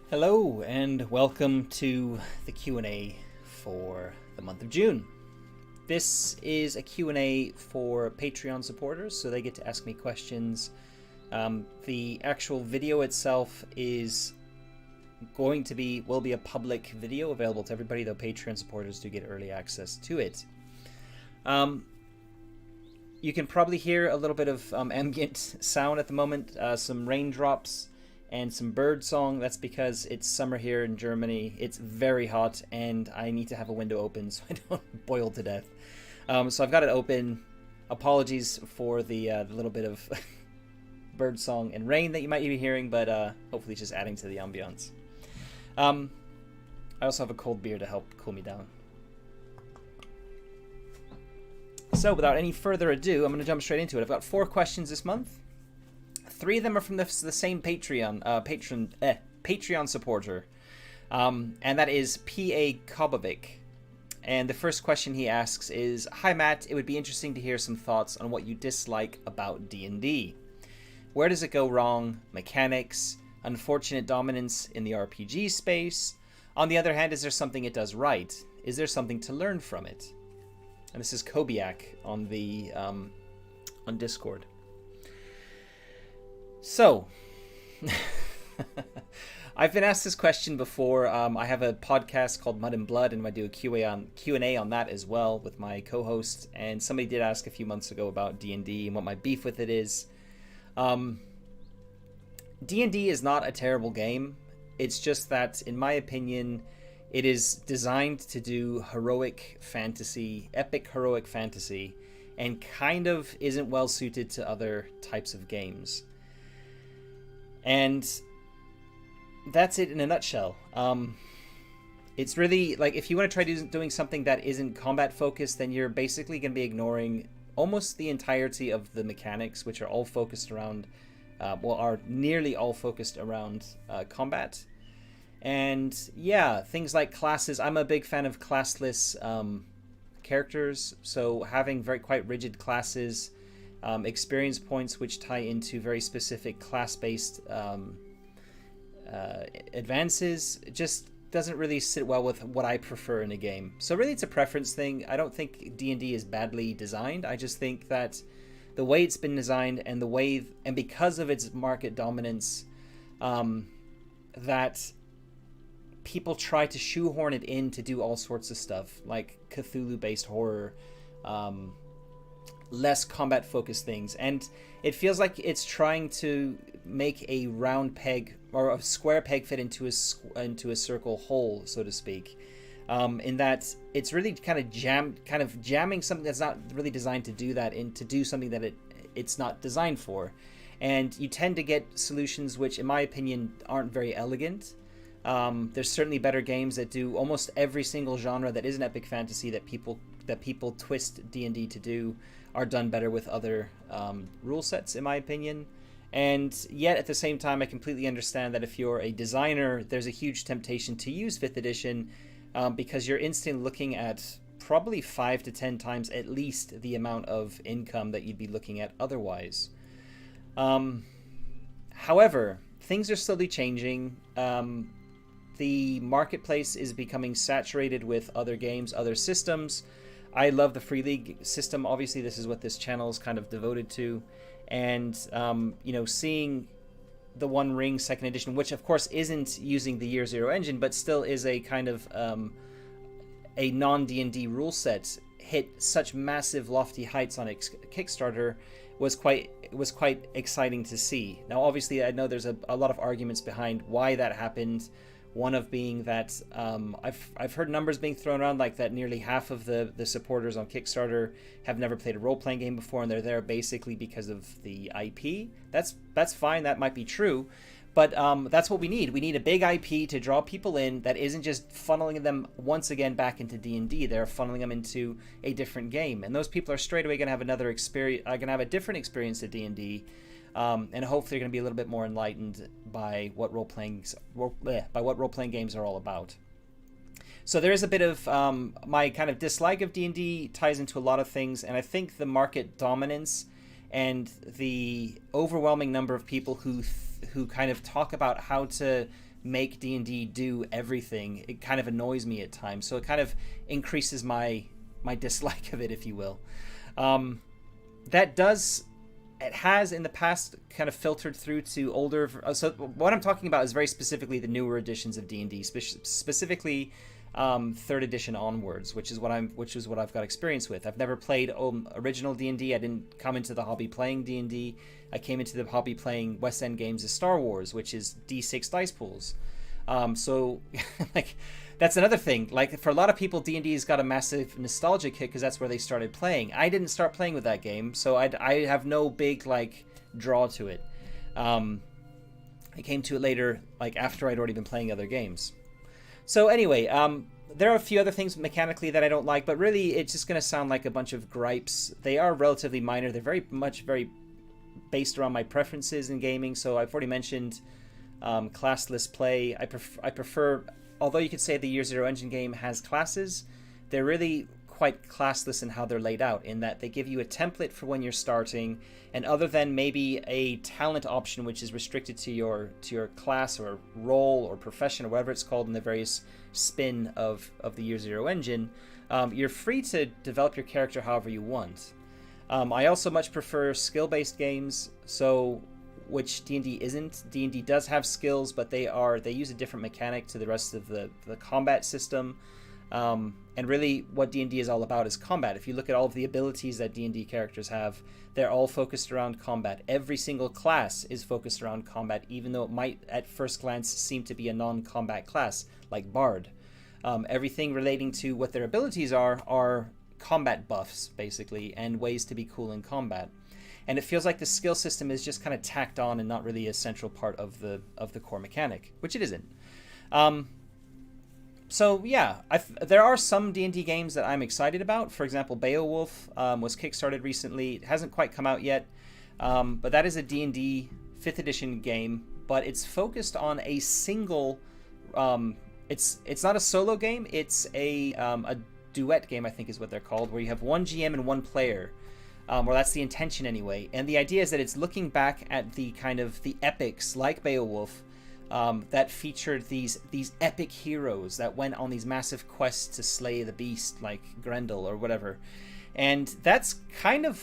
Hello and welcome to the Q&A for the month of June. This is a Q&A for Patreon supporters, so they get to ask me questions. The actual video itself will be a public video available to everybody, though Patreon supporters do get early access to it. You can probably hear a little bit of ambient sound at the moment, some raindrops and some bird song. That's because it's summer here in Germany. It's very hot and I need to have a window open so I don't boil to death. So I've got it open. Apologies for the little bit of bird song and rain that you might be hearing, but hopefully just adding to the ambiance. I also have a cold beer to help cool me down. So without any further ado, I'm going to jump straight into it. I've got 4 questions this month. 3 of them are from the same Patreon supporter, and that is P.A. Kobovic. And the first question he asks is, "Hi Matt, it would be interesting to hear some thoughts on what you dislike about D&D. Where does it go wrong? Mechanics, unfortunate dominance in the RPG space. On the other hand, is there something it does right? Is there something to learn from it?" And this is Kobiak on the on Discord. So, I've been asked this question before. I have a podcast called Mud and Blood, and I do a Q&A on that as well with my co-host. And somebody did ask a few months ago about D&D and what my beef with it is. D&D is not a terrible game. It's just that, in my opinion, it is designed to do heroic fantasy, epic heroic fantasy, and kind of isn't well suited to other types of games. And that's it in a nutshell. It's really like, if you want to try doing something that isn't combat focused, then you're basically going to be ignoring almost the entirety of the mechanics, which are all focused around, are nearly all focused around combat. And yeah, things like classes. I'm a big fan of classless characters, so having quite rigid classes, experience points which tie into very specific class-based advances, just doesn't really sit well with what I prefer in a game. So really it's a preference thing. I don't think D&D is badly designed. I just think that the way it's been designed and because of its market dominance, that people try to shoehorn it in to do all sorts of stuff, like Cthulhu-based horror, less combat-focused things. And it feels like it's trying to make a round peg or a square peg fit into a circle hole, so to speak. In that it's really kind of jamming something that's not really designed to do that into do something that it's not designed for. And you tend to get solutions which, in my opinion, aren't very elegant. There's certainly better games that do almost every single genre that is an epic fantasy that people twist D&D to do are done better with other rule sets, in my opinion. And yet at the same time, I completely understand that if you're a designer, there's a huge temptation to use 5th edition because you're instantly looking at probably 5 to 10 times at least the amount of income that you'd be looking at otherwise. However, things are slowly changing. The marketplace is becoming saturated with other games, other systems. I love the Free League system. Obviously, this is what this channel is kind of devoted to. And, seeing the One Ring 2nd edition, which of course isn't using the Year Zero engine, but still is a kind of a non-D&D rule set, hit such massive lofty heights on Kickstarter was quite exciting to see. Now, obviously, I know there's a lot of arguments behind why that happened. One of being that I've heard numbers being thrown around like that nearly half of the supporters on Kickstarter have never played a role-playing game before, and they're there basically because of the IP. That's fine, that might be true, but that's what we need. We need a big IP to draw people in that isn't just funneling them once again back into D&D. They're funneling them into a different game, and those people are straight away going to have another experience, going to have a different experience at D&D. And hopefully they're going to be a little bit more enlightened by what role-playing games are all about. So there is a bit of my kind of dislike of D&D ties into a lot of things, and I think the market dominance and the overwhelming number of people who kind of talk about how to make D&D do everything, it kind of annoys me at times. So it kind of increases my dislike of it, if you will. That does, it has in the past kind of filtered through to older. So what I'm talking about is very specifically the newer editions of D&D, specifically third edition onwards, which is what I've got experience with. I've never played original D&D. I didn't come into the hobby playing D&D. I came into the hobby playing West End Games' Star Wars, which is D6 dice pools. So like that's another thing. Like for a lot of people, D&D's got a massive nostalgic hit because that's where they started playing. I didn't start playing with that game, so I have no big like draw to it. I came to it later, like after I'd already been playing other games. So anyway, there are a few other things mechanically that I don't like, but really it's just going to sound like a bunch of gripes. They are relatively minor. They're very based around my preferences in gaming. So I've already mentioned classless play. I prefer, although you could say the Year Zero engine game has classes, they're really quite classless in how they're laid out, in that they give you a template for when you're starting, and other than maybe a talent option which is restricted to your class or role or profession or whatever it's called in the various spin of the Year Zero engine, you're free to develop your character however you want. I also much prefer skill-based games, so which D&D isn't. D&D does have skills, but they use a different mechanic to the rest of the combat system. And really what D&D is all about is combat. If you look at all of the abilities that D&D characters have, they're all focused around combat. Every single class is focused around combat, even though it might at first glance seem to be a non-combat class, like Bard. Everything relating to what their abilities are combat buffs, basically, and ways to be cool in combat. And it feels like the skill system is just kind of tacked on and not really a central part of the core mechanic, which it isn't. So yeah, there are some D&D games that I'm excited about. For example, Beowulf was kickstarted recently. It hasn't quite come out yet, but that is a D&D 5th edition game, but it's focused on a single... it's not a solo game, it's a duet game, I think is what they're called, where you have one GM and one player. Or that's the intention anyway. And the idea is that it's looking back at the kind of the epics like Beowulf, that featured these epic heroes that went on these massive quests to slay the beast, like Grendel or whatever. And that's kind of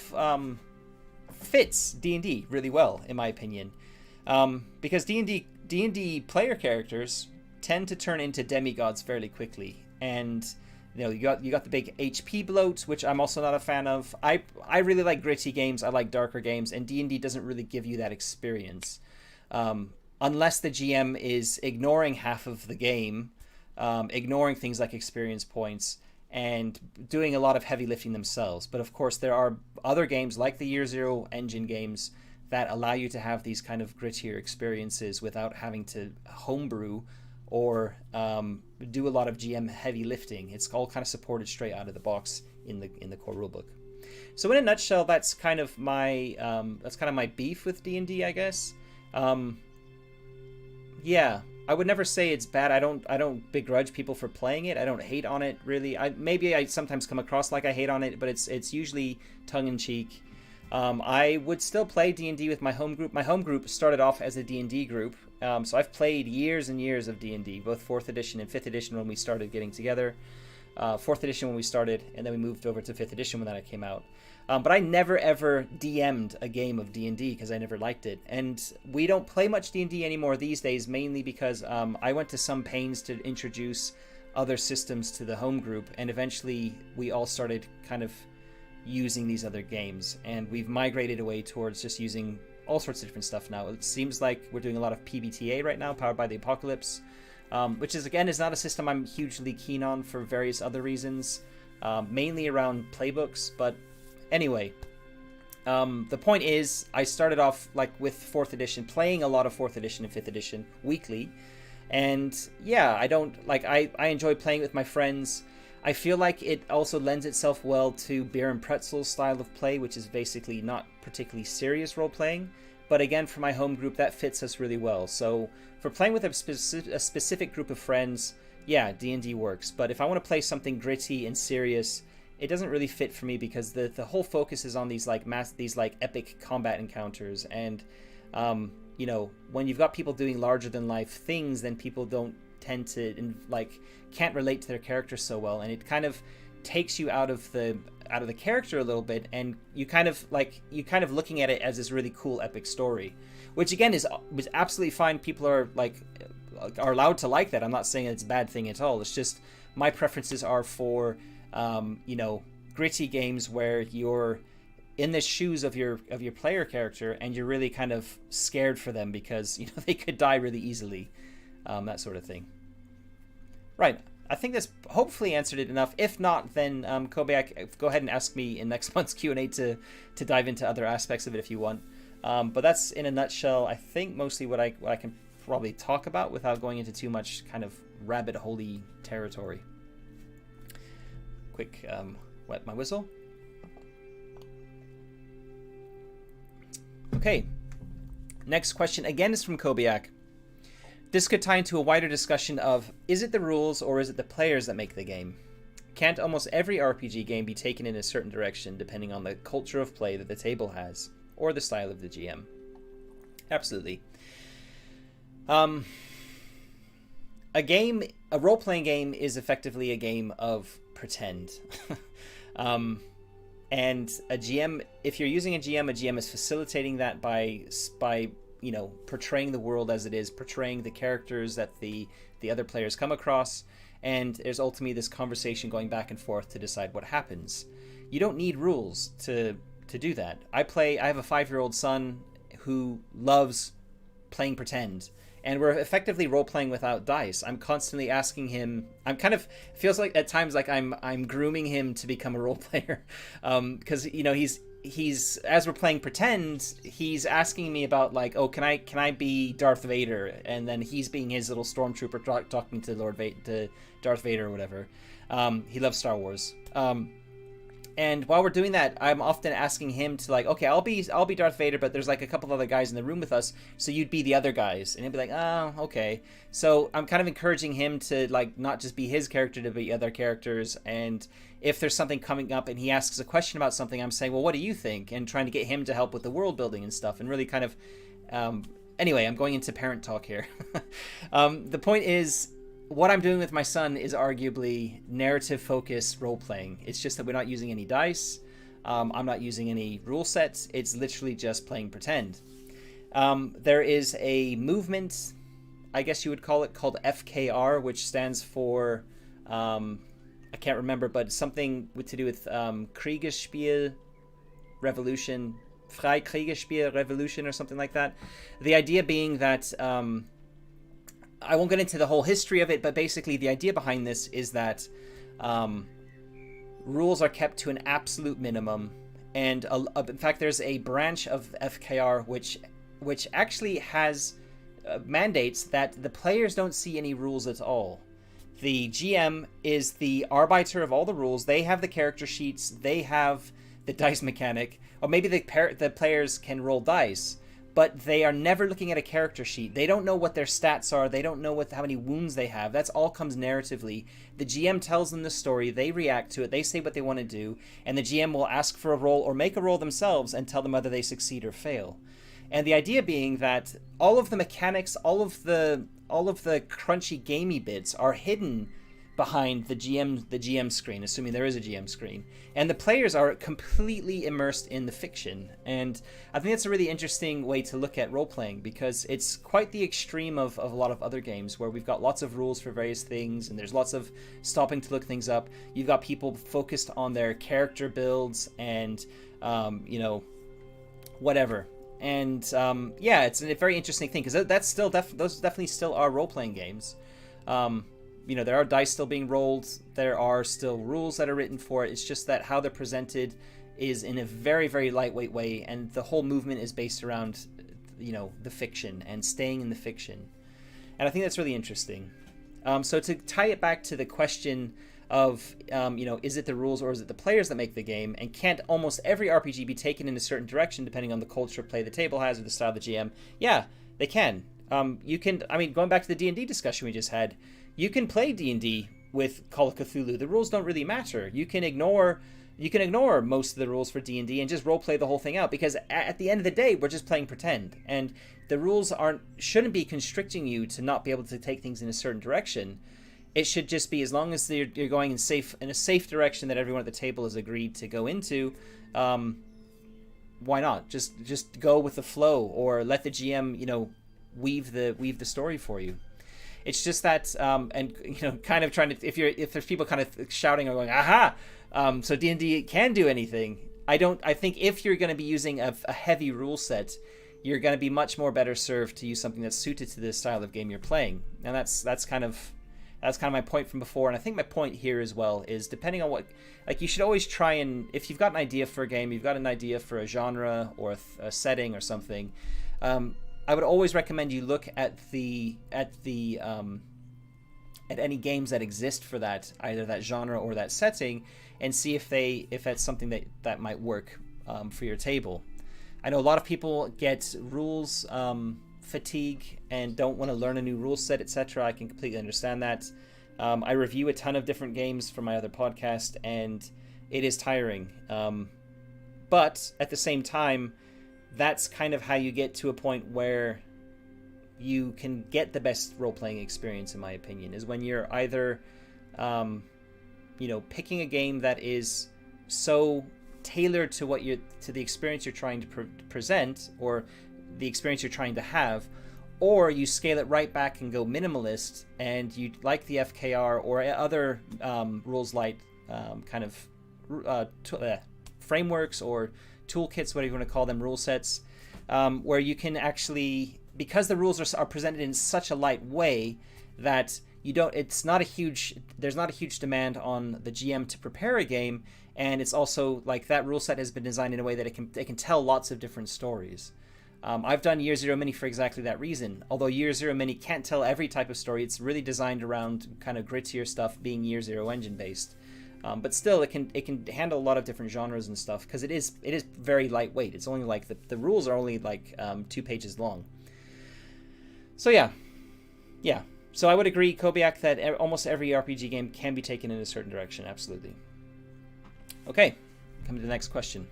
fits D&D really well, in my opinion, because D&D player characters tend to turn into demigods fairly quickly, and you got the big HP bloat, which I'm also not a fan of. I really like gritty games. I like darker games, and D&D doesn't really give you that experience. Unless the GM is ignoring half of the game, ignoring things like experience points, and doing a lot of heavy lifting themselves. But of course, there are other games like the Year Zero engine games that allow you to have these kind of grittier experiences without having to homebrew or do a lot of GM heavy lifting. It's all kind of supported straight out of the box in the core rulebook. So in a nutshell, that's kind of my beef with D&D, I guess. Yeah, I would never say it's bad. I don't begrudge people for playing it. I don't hate on it really. Maybe I sometimes come across like I hate on it, but it's usually tongue in cheek. I would still play D&D with my home group. My home group started off as a D&D group, so I've played years and years of D&D, both 4th edition and 5th edition when we started getting together. 4th edition when we started, and then we moved over to 5th edition when that came out. But I never ever DM'd a game of D&D because I never liked it. And we don't play much D&D anymore these days, mainly because I went to some pains to introduce other systems to the home group, and eventually we all started kind of using these other games, and we've migrated away towards just using all sorts of different stuff now. It seems like we're doing a lot of PBTA right now, Powered by the Apocalypse, which is not a system I'm hugely keen on for various other reasons, mainly around playbooks. But anyway, the point is, I started off like with 4th edition, playing a lot of 4th edition and 5th edition weekly, and yeah, I enjoy playing with my friends. I feel like it also lends itself well to Beer and Pretzel's style of play, which is basically not particularly serious role-playing. But again, for my home group, that fits us really well. So for playing with a specific group of friends, yeah, D&D works. But if I want to play something gritty and serious, it doesn't really fit for me, because the whole focus is on these epic combat encounters. And you know, when you've got people doing larger than life things, then people don't tend to like can't relate to their characters so well, and it kind of takes you out of the character a little bit, and you kind of looking at it as this really cool epic story, which again was absolutely fine. People are allowed to like that. I'm not saying it's a bad thing at all. It's just my preferences are for you know, gritty games where you're in the shoes of your player character and you're really kind of scared for them because, you know, they could die really easily, that sort of thing. Right. I think that's hopefully answered it enough. If not, then Kobiak, go ahead and ask me in next month's Q&A to dive into other aspects of it if you want. But that's in a nutshell, I think, mostly what I can probably talk about without going into too much kind of rabbit hole-y territory. Quick wet my whistle. Okay. Next question again is from Kobiak. This could tie into a wider discussion of, is it the rules or is it the players that make the game? Can't almost every RPG game be taken in a certain direction depending on the culture of play that the table has, or the style of the GM? Absolutely. A role-playing game is effectively a game of pretend. And a GM, if you're using a GM is facilitating that by you know, portraying the world as it is, portraying the characters that the other players come across, and there's ultimately this conversation going back and forth to decide what happens. You don't need rules to do that. I have a 5-year-old son who loves playing pretend, and we're effectively role-playing without dice. I'm constantly asking him, feels like at times like I'm grooming him to become a role player, because you know, he's as we're playing pretend, he's asking me about like, oh, can I be Darth Vader? And then he's being his little stormtrooper talking to Darth Vader or whatever. He loves Star Wars. And while we're doing that, I'm often asking him to like, okay, I'll be Darth Vader, but there's like a couple other guys in the room with us, so you'd be the other guys. And he'll be like, oh, okay. So I'm kind of encouraging him to like not just be his character, to be other characters. And if there's something coming up and he asks a question about something, I'm saying, well, what do you think? And trying to get him to help with the world building and stuff, and really kind of anyway, I'm going into parent talk here. The point is, what I'm doing with my son is arguably narrative-focused role-playing. It's just that we're not using any dice. I'm not using any rule sets. It's literally just playing pretend. There is a movement, I guess you would call it, called FKR, which stands for, I can't remember, but something to do with Kriegsspiel Revolution, Freikriegsspiel Revolution or something like that. The idea being that... I won't get into the whole history of it, but basically the idea behind this is that rules are kept to an absolute minimum, and in fact there's a branch of FKR which actually has mandates that the players don't see any rules at all. The GM is the arbiter of all the rules. They have the character sheets, they have the dice mechanic, or maybe the players can roll dice, but they are never looking at a character sheet. They don't know what their stats are. They don't know how many wounds they have. That's all comes narratively. The GM tells them the story. They react to it. They say what they want to do. And the GM will ask for a roll or make a roll themselves and tell them whether they succeed or fail. And the idea being that all of the mechanics, all of the crunchy gamey bits are hidden behind the GM screen, assuming there is a GM screen, and the players are completely immersed in the fiction. And I think that's a really interesting way to look at role-playing, because it's quite the extreme of a lot of other games where we've got lots of rules for various things and there's lots of stopping to look things up. You've got people focused on their character builds and you know, whatever. And yeah, it's a very interesting thing, because that's still those definitely still are role-playing games. You know, there are dice still being rolled. There are still rules that are written for it. It's just that how they're presented is in a very, very lightweight way, and the whole movement is based around, you know, the fiction and staying in the fiction. And I think that's really interesting. So to tie it back to the question of, you know, is it the rules or is it the players that make the game? And can't almost every RPG be taken in a certain direction depending on the culture of play the table has or the style of the GM? Yeah, they can. You can, I mean, going back to the D&D discussion we just had, you can play D&D with Call of Cthulhu. The rules don't really matter. You can ignore You can ignore most of the rules for D&D and just roleplay the whole thing out, because at the end of the day, we're just playing pretend, and the rules shouldn't be constricting you to not be able to take things in a certain direction. It should just be, as long as you're going in a safe direction that everyone at the table has agreed to go into. Why not just go with the flow, or let the GM weave the story for you. It's just that and kind of trying to, if there's people kind of shouting or going aha, so D&D can do anything. I think if you're going to be using a heavy rule set, you're going to be much more better served to use something that's suited to the style of game you're playing. And that's kind of my point from before. And I think my point here as well is, depending on what, like, you should always try, and if you've got an idea for a game, you've got an idea for a genre or a setting or something, I would always recommend you look at any games that exist for that, either that genre or that setting, and see if that's something that might work for your table. I know a lot of people get rules fatigue and don't want to learn a new rule set, etc. I can completely understand that. I review a ton of different games for my other podcast, and it is tiring. But at the same time, that's kind of how you get to a point where you can get the best role-playing experience, in my opinion, is when you're either picking a game that is so tailored to the experience you're trying to present, or the experience you're trying to have, or you scale it right back and go minimalist, and you like the FKR or other rules light frameworks or toolkits, whatever you want to call them, rule sets, where you can actually, because the rules are presented in such a light way that there's not a huge demand on the GM to prepare a game, and it's also like that rule set has been designed in a way that it can tell lots of different stories. I've done Year Zero Mini for exactly that reason. Although Year Zero Mini can't tell every type of story, it's really designed around kind of grittier stuff, being Year Zero engine based. But still, it can handle a lot of different genres and stuff, because it is very lightweight. It's only like the rules are only like 2 pages long. So yeah. So I would agree, Kobiak, that almost every RPG game can be taken in a certain direction. Absolutely. Okay, coming to the next question.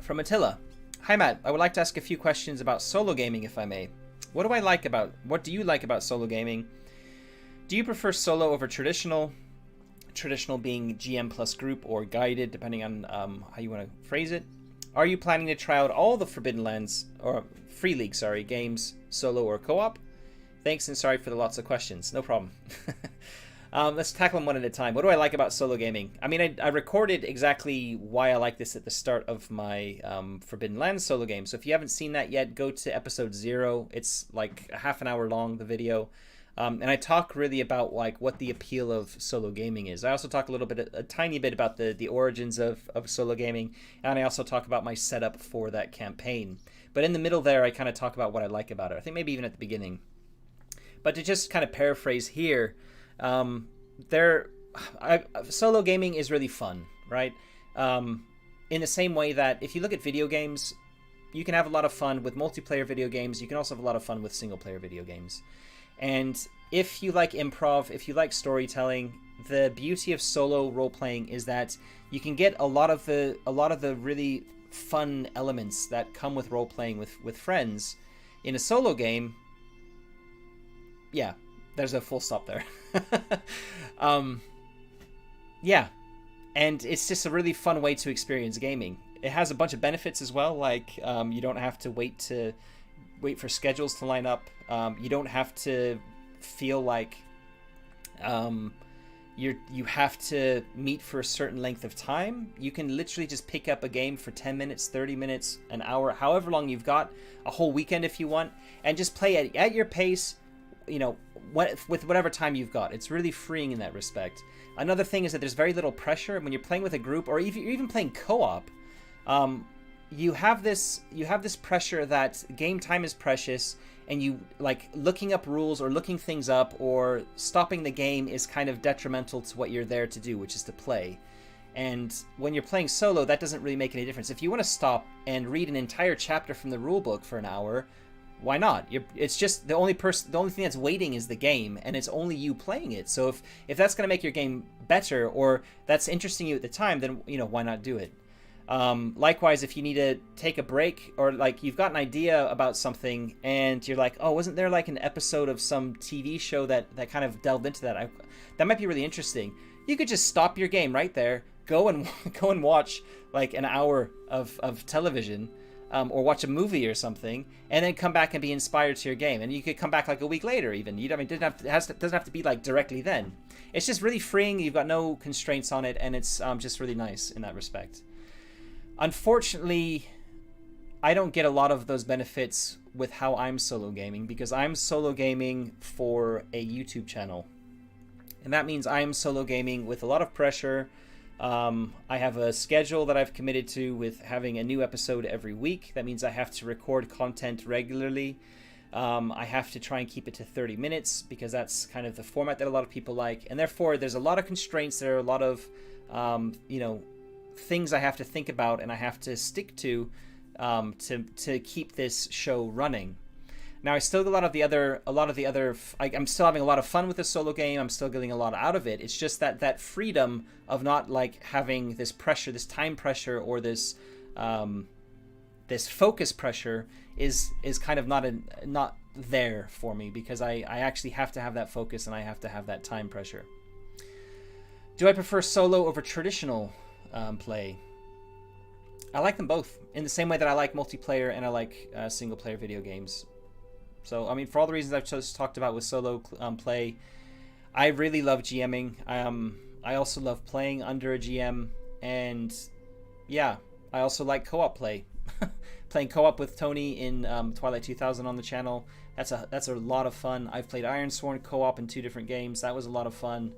From Attila. Hi Matt, I would like to ask a few questions about solo gaming, if I may. What do you like about solo gaming? Do you prefer solo over traditional? Traditional being GM plus group or guided, depending on how you want to phrase it. Are you planning to try out all the Forbidden Lands, or Free League, games, solo or co-op? Thanks, and sorry for the lots of questions. No problem. Let's tackle them one at a time. What do I like about solo gaming? I mean, I recorded exactly why I like this at the start of my Forbidden Lands solo game. So if you haven't seen that yet, go to episode 0. It's like a half an hour long, the video. And I talk really about like what the appeal of solo gaming is. I also talk a tiny bit about the origins of solo gaming, and I also talk about my setup for that campaign. But in the middle there, I kind of talk about what I like about it. I think maybe even at the beginning. But to just kind of paraphrase here, solo gaming is really fun, right? In the same way that if you look at video games, you can have a lot of fun with multiplayer video games. You can also have a lot of fun with single player video games. And if you like improv, if you like storytelling, the beauty of solo role playing is that you can get a lot of the really fun elements that come with role playing with friends in a solo game. Yeah, there's a full stop there. Yeah, and it's just a really fun way to experience gaming. It has a bunch of benefits as well, like you don't have to wait for schedules to line up. You don't have to feel like you have to meet for a certain length of time. You can literally just pick up a game for 10 minutes, 30 minutes, an hour, however long you've got, a whole weekend if you want, and just play at your pace, with whatever time you've got. It's really freeing in that respect. Another thing is that there's very little pressure when you're playing with a group, or if you're even playing co-op. You have this pressure that game time is precious, and you like looking up rules or looking things up or stopping the game is kind of detrimental to what you're there to do, which is to play. And when you're playing solo, that doesn't really make any difference. If you want to stop and read an entire chapter from the rule book for an hour, why not? It's just the only thing that's waiting is the game, and it's only you playing it. So if that's going to make your game better, or that's interesting you at the time, then why not do it? Likewise, if you need to take a break, or like you've got an idea about something and you're like, oh, wasn't there like an episode of some TV show that kind of delved into that? That might be really interesting. You could just stop your game right there, go and watch like an hour of television, or watch a movie or something, and then come back and be inspired to your game. And you could come back like a week later even. It doesn't have to be like directly then. It's just really freeing. You've got no constraints on it, and it's just really nice in that respect. Unfortunately, I don't get a lot of those benefits with how I'm solo gaming, because I'm solo gaming for a YouTube channel. And that means I'm solo gaming with a lot of pressure. I have a schedule that I've committed to with having a new episode every week. That means I have to record content regularly. I have to try and keep it to 30 minutes because that's kind of the format that a lot of people like. And therefore, there's a lot of constraints. There are a lot of, things I have to think about and I have to stick to keep this show running. Now, I still get I'm still having a lot of fun with the solo game. I'm still getting a lot out of it. It's just that freedom of not like having this pressure, this time pressure, or this focus pressure is kind of not there for me, because I actually have to have that focus and I have to have that time pressure. Do I prefer solo over traditional play? I like them both in the same way that I like multiplayer and I like single player video games. So, I mean, for all the reasons I've just talked about with solo play, I really love GMing. I also love playing under a GM, and yeah, I also like co-op play. Playing co-op with Tony in Twilight 2000 on the channel, that's a lot of fun. I've played Ironsworn co-op in 2 different games. That was a lot of fun.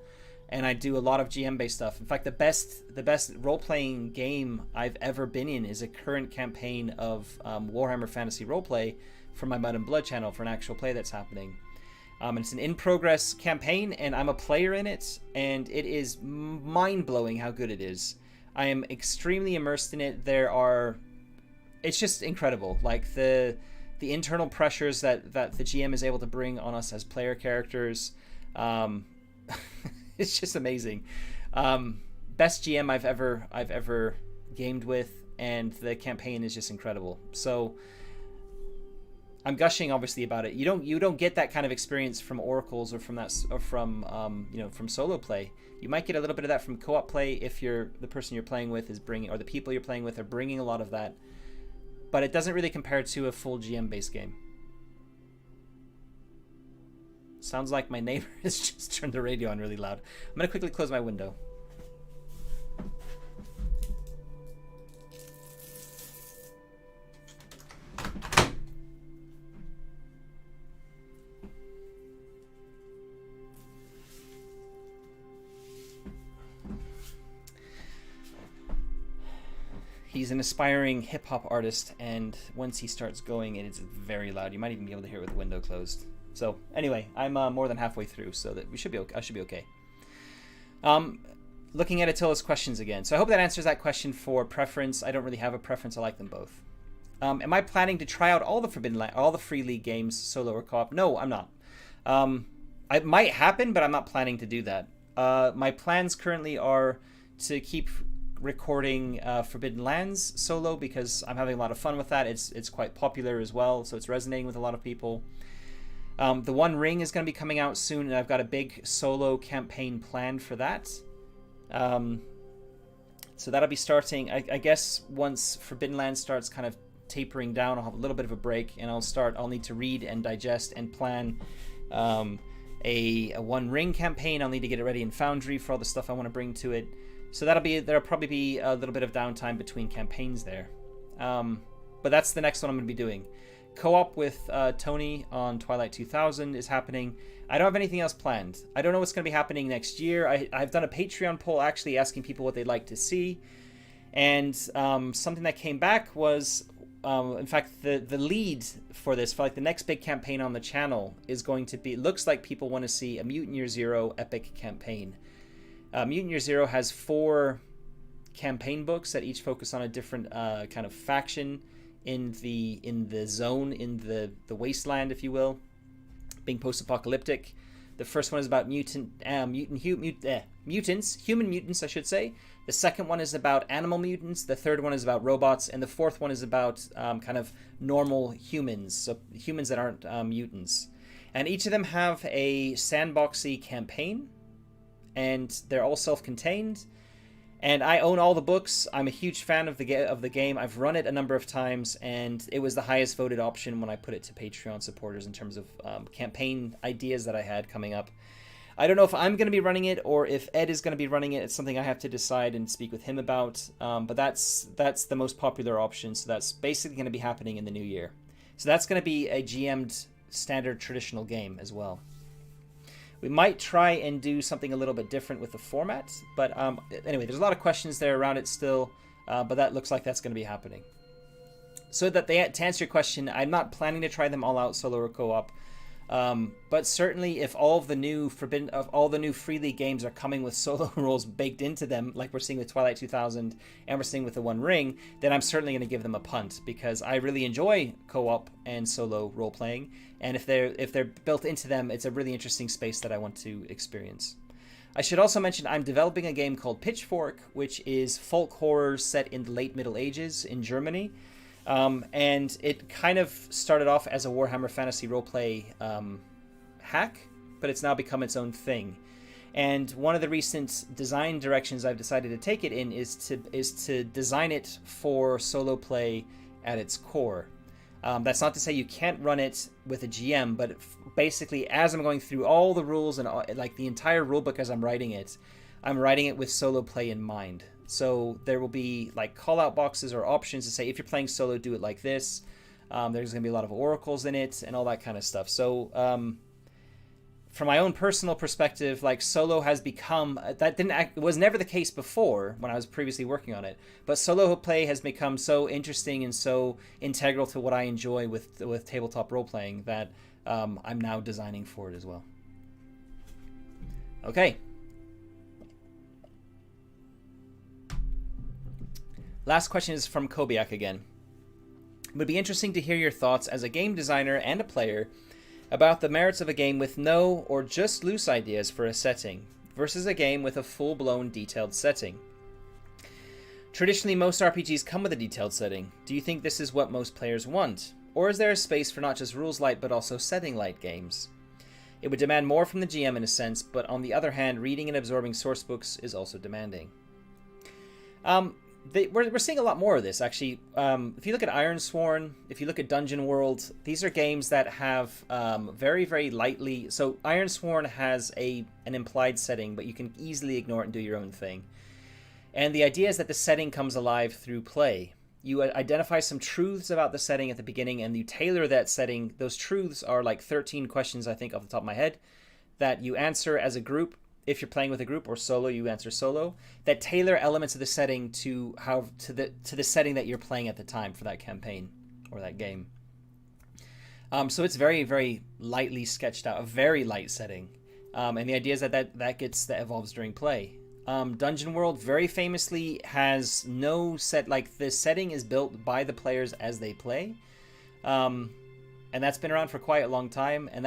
And I do a lot of GM-based stuff. In fact, the best role-playing game I've ever been in is a current campaign of Warhammer Fantasy Roleplay for my Mud and Blood channel, for an actual play that's happening. It's an in-progress campaign, and I'm a player in it, and it is mind-blowing how good it is. I am extremely immersed in it. It's just incredible. Like the internal pressures that the GM is able to bring on us as player characters. It's just amazing. Best GM I've ever gamed with, and the campaign is just incredible. So I'm gushing obviously about it. You don't get that kind of experience from Oracles or from solo play. You might get a little bit of that from co-op play if the person you're playing with is bringing, or the people you're playing with are bringing a lot of that. But it doesn't really compare to a full GM based game. Sounds like my neighbor has just turned the radio on really loud. I'm going to quickly close my window. He's an aspiring hip-hop artist, and once he starts going, it is very loud. You might even be able to hear it with the window closed. So anyway, I'm more than halfway through, so that I should be okay. Looking at Attila's questions again. So I hope that answers that question for preference. I don't really have a preference. I like them both. Am I planning to try out all the Free League games, solo or co-op? No, I'm not. It might happen, but I'm not planning to do that. My plans currently are to keep recording Forbidden Lands solo, because I'm having a lot of fun with that. It's quite popular as well, so it's resonating with a lot of people. The One Ring is going to be coming out soon, and I've got a big solo campaign planned for that. So that'll be starting, I guess, once Forbidden Lands starts kind of tapering down. I'll have a little bit of a break, and I'll need to read and digest and plan a One Ring campaign. I'll need to get it ready in Foundry for all the stuff I want to bring to it. So there'll probably be a little bit of downtime between campaigns there. But that's the next one I'm going to be doing. Co-op with Tony on Twilight 2000 is happening. I don't have anything else planned. I don't know what's going to be happening next year. I've done a Patreon poll actually asking people what they'd like to see. And something that came back was, in fact, the lead for this, for like the next big campaign on the channel, is going to be, looks like people want to see a Mutant Year Zero epic campaign. Mutant Year Zero has 4 campaign books that each focus on a different kind of faction in the zone, in the wasteland, if you will, being post-apocalyptic. The first one is about mutants, human mutants, I should say. The second one is about animal mutants. The third one is about robots, and the fourth one is about kind of normal humans, so humans that aren't mutants. And each of them have a sandboxy campaign, and they're all self-contained. And I own all the books. I'm a huge fan of the game. I've run it a number of times, and it was the highest voted option when I put it to Patreon supporters in terms of campaign ideas that I had coming up. I don't know if I'm going to be running it or if Ed is going to be running it. It's something I have to decide and speak with him about. But that's the most popular option, so that's basically going to be happening in the new year. So that's going to be a GM'd standard traditional game as well. We might try and do something a little bit different with the format, but anyway, there's a lot of questions there around it still, but that looks like that's going to be happening. So to answer your question, I'm not planning to try them all out solo or co-op, but certainly if all of the new Free League games are coming with solo rules baked into them, like we're seeing with Twilight 2000 and we're seeing with the One Ring, then I'm certainly going to give them a punt, because I really enjoy co-op and solo role playing. And if they're built into them, it's a really interesting space that I want to experience. I should also mention I'm developing a game called Pitchfork, which is folk horror set in the late Middle Ages in Germany. And it kind of started off as a Warhammer Fantasy Roleplay hack, but it's now become its own thing. And one of the recent design directions I've decided to take it in is to design it for solo play at its core. That's not to say you can't run it with a GM, but basically as I'm going through all the rules and like the entire rulebook as I'm writing it with solo play in mind. So there will be like call-out boxes or options to say, if you're playing solo, do it like this. There's going to be a lot of oracles in it and all that kind of stuff. So from my own personal perspective, like solo has become, it was never the case before when I was previously working on it, but solo play has become so interesting and so integral to what I enjoy with tabletop role-playing that I'm now designing for it as well. Okay. Last question is from Kobiak again. It would be interesting to hear your thoughts as a game designer and a player about the merits of a game with no or just loose ideas for a setting versus a game with a full-blown detailed setting. Traditionally, most RPGs come with a detailed setting. Do you think this is what most players want? Or is there a space for not just rules-light but also setting-light games? It would demand more from the GM in a sense, but on the other hand, reading and absorbing source books is also demanding. We're seeing a lot more of this, actually. If you look at Ironsworn, if you look at Dungeon World, these are games that have very, very lightly... So Ironsworn has an implied setting, but you can easily ignore it and do your own thing. And the idea is that the setting comes alive through play. You identify some truths about the setting at the beginning, and you tailor that setting. Those truths are like 13 questions, I think, off the top of my head, that you answer as a group. If you're playing with a group, or solo, you answer solo, that tailor elements of the setting to the setting that you're playing at the time for that campaign or that game. So it's very, very lightly sketched out, a very light setting. And the idea is that evolves during play. Dungeon World very famously has no set, like the setting is built by the players as they play. And that's been around for quite a long time, and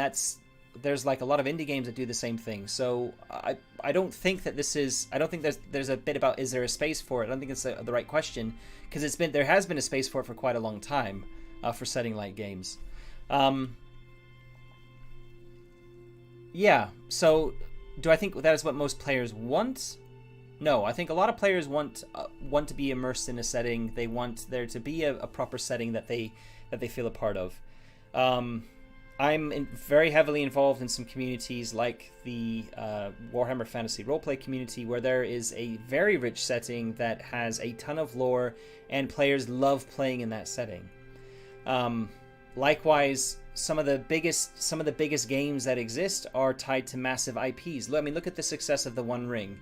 there's like a lot of indie games that do the same thing. So I don't think that I don't think there's a bit about, is there a space for it? I don't think it's the right question, because there has been a space for it for quite a long time for setting light games. Yeah, so do I think that is what most players want? No, I think a lot of players want to be immersed in a setting. They want there to be a proper setting that they feel a part of. I'm very heavily involved in some communities like the Warhammer Fantasy Roleplay community, where there is a very rich setting that has a ton of lore, and players love playing in that setting. Likewise, some of the biggest games that exist are tied to massive IPs. I mean, look at the success of the One Ring,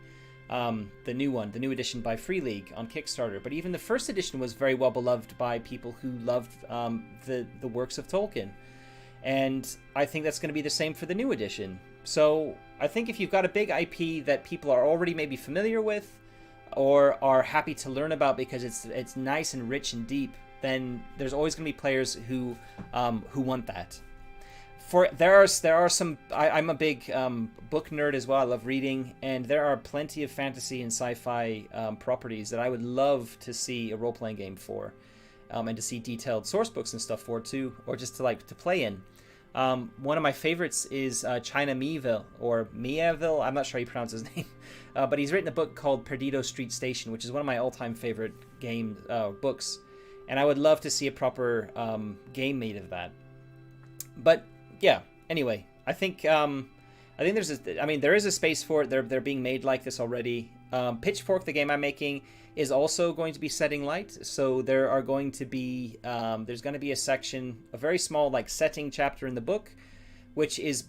the new edition by Free League on Kickstarter. But even the first edition was very well beloved by people who loved the works of Tolkien. And I think that's going to be the same for the new edition. So I think if you've got a big IP that people are already maybe familiar with or are happy to learn about because it's nice and rich and deep, then there's always going to be players who want that. There are some. I'm a big book nerd as well. I love reading, and there are plenty of fantasy and sci-fi properties that I would love to see a role-playing game for, and to see detailed source books and stuff for too, or just to play in. One of my favorites is China Miéville, or Miéville. I'm not sure how you pronounce his name, but he's written a book called Perdido Street Station, which is one of my all-time favorite books, and I would love to see a proper game made of that. But yeah, anyway, I think there is a space for it. They're being made like this already. Pitchfork, the game I'm making, is also going to be setting light. So there are going to be there's going to be a section, a very small like setting chapter in the book, which is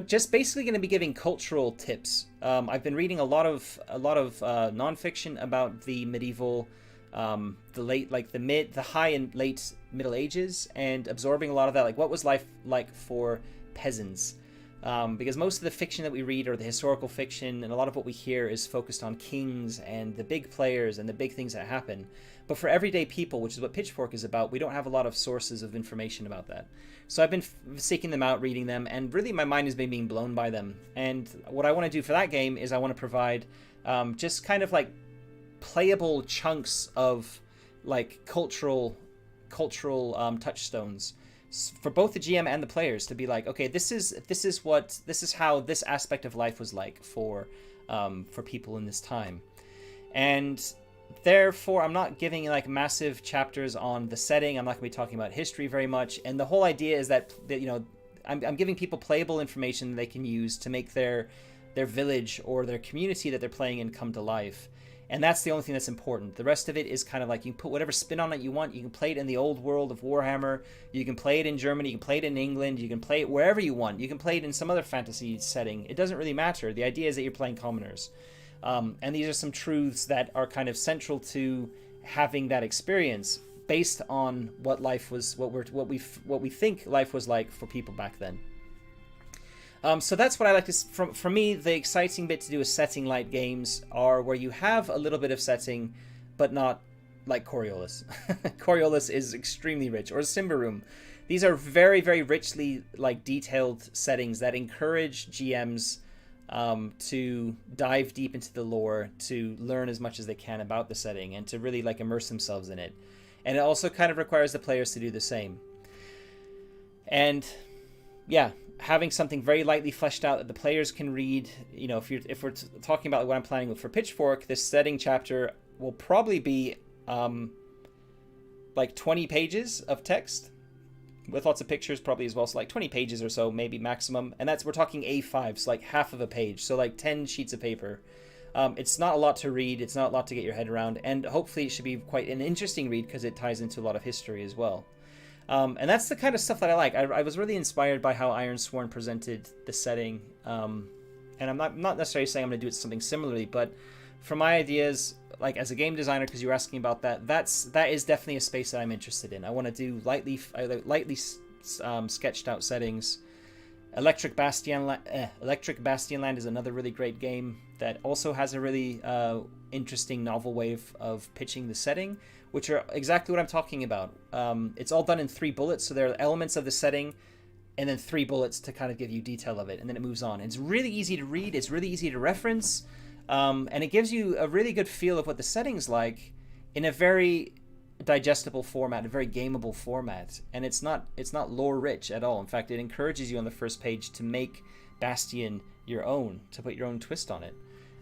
just basically going to be giving cultural tips. I've been reading a lot of nonfiction about the medieval, the high and late Middle Ages, and absorbing a lot of that, like what was life like for peasants. Because most of the fiction that we read, or the historical fiction, and a lot of what we hear is focused on kings and the big players and the big things that happen. But for everyday people, which is what Pitchfork is about, we don't have a lot of sources of information about that. So I've been seeking them out, reading them, and really my mind has been being blown by them. And what I want to do for that game is I want to provide just kind of like playable chunks of like cultural touchstones for both the GM and the players to be like, okay, this is how this aspect of life was like for people in this time. And therefore I'm not giving like massive chapters on the setting. I'm not going to be talking about history very much. And the whole idea is that I'm giving people playable information that they can use to make their village or their community that they're playing in come to life. And that's the only thing that's important. The rest of it is kind of like you can put whatever spin on it you want. You can play it in the old world of Warhammer. You can play it in Germany. You can play it in England. You can play it wherever you want. You can play it in some other fantasy setting. It doesn't really matter. The idea is that you're playing commoners. And these are some truths that are kind of central to having that experience based on what life was, what we think life was like for people back then. So that's what I like to. For me, the exciting bit to do with setting light games are where you have a little bit of setting, but not like Coriolis. Coriolis is extremely rich, or Symbaroum. These are very, very richly like detailed settings that encourage GMs to dive deep into the lore, to learn as much as they can about the setting, and to really like immerse themselves in it. And it also kind of requires the players to do the same. And yeah, having something very lightly fleshed out that the players can read. If we're talking about what I'm planning for Pitchfork, this setting chapter will probably be like 20 pages of text with lots of pictures probably as well. So like 20 pages or so, maybe maximum. And we're talking A5, so like half of a page. So like 10 sheets of paper. It's not a lot to read. It's not a lot to get your head around. And hopefully it should be quite an interesting read because it ties into a lot of history as well. And that's the kind of stuff that I like. I was really inspired by how Ironsworn presented the setting. And I'm not necessarily saying I'm going to do something similarly, but for my ideas, like as a game designer, because you were asking about that, that is definitely a space that I'm interested in. I want to do lightly sketched out settings. Electric Bastionland is another really great game that also has a really interesting novel way of pitching the setting, which are exactly what I'm talking about. It's all done in 3 bullets, so there are elements of the setting and then 3 bullets to kind of give you detail of it, and then it moves on. It's really easy to read, it's really easy to reference, and it gives you a really good feel of what the setting's like in a very digestible format, a very gameable format. And it's not lore rich at all. In fact, it encourages you on the first page to make Bastion your own, to put your own twist on it.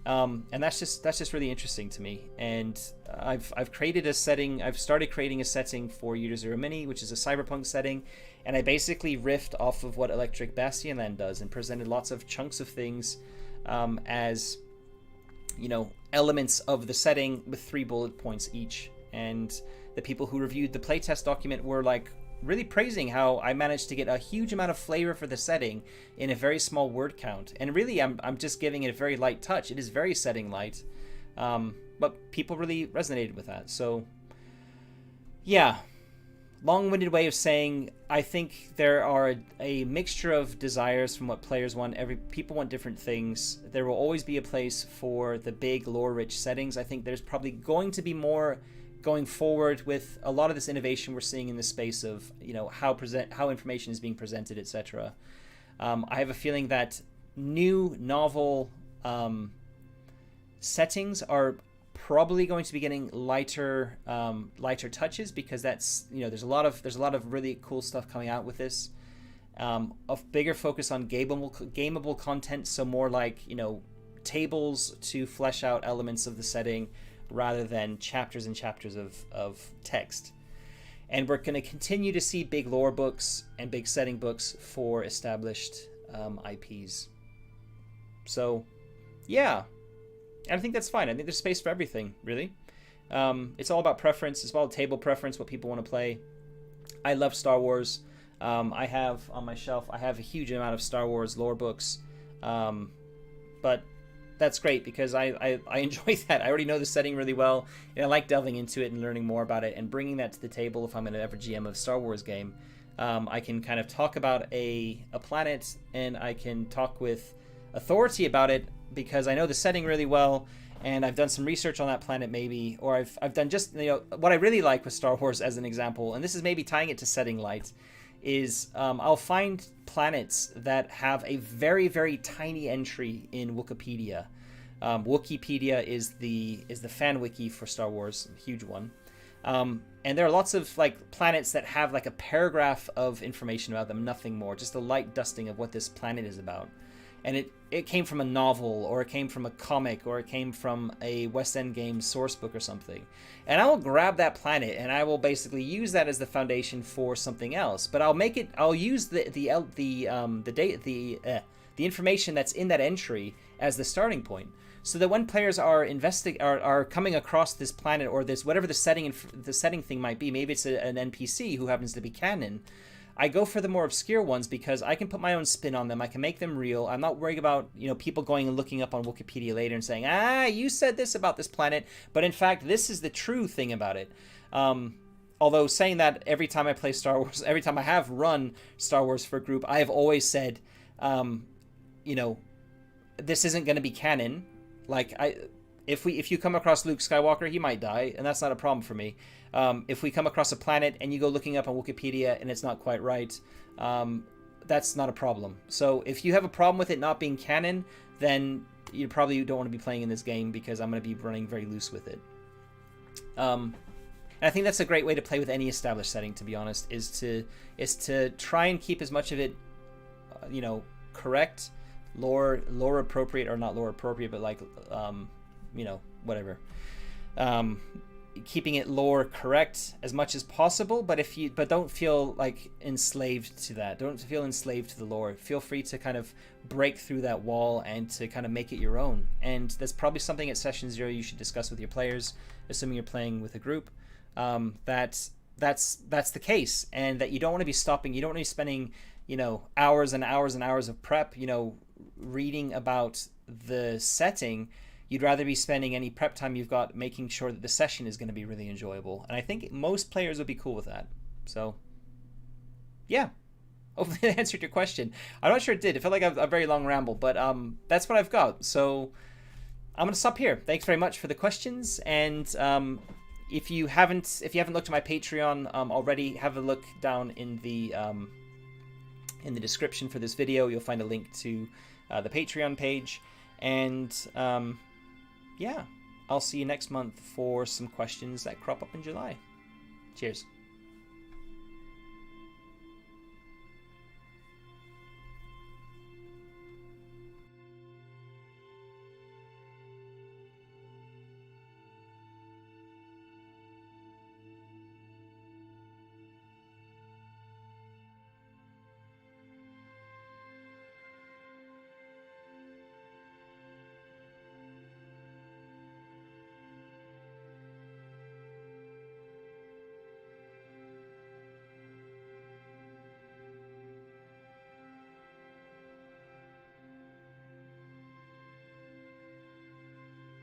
And that's just really interesting to me. And I've created a setting. I've started creating a setting for Year Zero Mini, which is a cyberpunk setting, and I basically riffed off of what Electric Bastionland does and presented lots of chunks of things as elements of the setting with 3 bullet points each. And the people who reviewed the playtest document were like really praising how I managed to get a huge amount of flavor for the setting in a very small word count. And really, I'm just giving it a very light touch. It is very setting light, but people really resonated with that. So, yeah, long-winded way of saying I think there are a mixture of desires from what players want. People want different things. There will always be a place for the big lore-rich settings. I think there's probably going to be more going forward with a lot of this innovation we're seeing in the space of, you know, how information is being presented, etc. I have a feeling that new novel settings are probably going to be getting lighter touches, because that's, you know, there's a lot of really cool stuff coming out with this. A bigger focus on gameable content, so more like, you know, tables to flesh out elements of the setting rather than chapters and chapters of text. And we're going to continue to see big lore books and big setting books for established IPs. So, yeah. And I think that's fine. I think there's space for everything, really. It's all about preference. It's all about table preference, what people want to play. I love Star Wars. I have on my shelf, I have a huge amount of Star Wars lore books. But that's great, because I enjoy that. I already know the setting really well, and I like delving into it and learning more about it and bringing that to the table. If I'm an ever GM of a Star Wars game, I can kind of talk about a planet, and I can talk with authority about it because I know the setting really well, and I've done some research on that planet maybe, or I've done just, you know, what I really like with Star Wars as an example, and this is maybe tying it to setting light, is I'll find planets that have a very, very tiny entry in Wikipedia. Wikipedia is the fan wiki for Star Wars, a huge one. And there are lots of like planets that have like a paragraph of information about them, nothing more, just a light dusting of what this planet is about. And it came from a novel, or it came from a comic, or it came from a West End Games source book or something. And I will grab that planet and I will basically use that as the foundation for something else. But I'll use the information that's in that entry as the starting point, so that when players are coming across this planet, or this whatever the setting thing might be, maybe it's an NPC who happens to be canon, I go for the more obscure ones because I can put my own spin on them. I can make them real. I'm not worried about, you know, people going and looking up on Wikipedia later and saying, you said this about this planet, but in fact, this is the true thing about it. Although saying that, every time I play Star Wars, every time I have run Star Wars for a group, I have always said, you know, this isn't going to be canon. Like, if you come across Luke Skywalker, he might die, and that's not a problem for me. If we come across a planet and you go looking up on Wikipedia and it's not quite right, that's not a problem. So if you have a problem with it not being canon, then you probably don't want to be playing in this game, because I'm going to be running very loose with it. And I think that's a great way to play with any established setting, to be honest, is to try and keep as much of it, you know, correct, lore appropriate, or not lore appropriate, but like, you know, whatever. Keeping it lore correct as much as possible, but don't feel like enslaved to that. Don't feel enslaved to the lore. Feel free to kind of break through that wall and to kind of make it your own. And that's probably something at Session Zero you should discuss with your players, assuming you're playing with a group. That's the case, and that you don't want to be stopping. You don't want to be spending, you know, hours and hours and hours of prep, you know, reading about the setting. You'd rather be spending any prep time you've got making sure that the session is going to be really enjoyable. And I think most players would be cool with that. So, yeah. Hopefully that answered your question. I'm not sure it did. It felt like a very long ramble, but that's what I've got. So I'm going to stop here. Thanks very much for the questions. And if you haven't looked at my Patreon already, have a look down in the description for this video. You'll find a link to the Patreon page. And yeah, I'll see you next month for some questions that crop up in July. Cheers.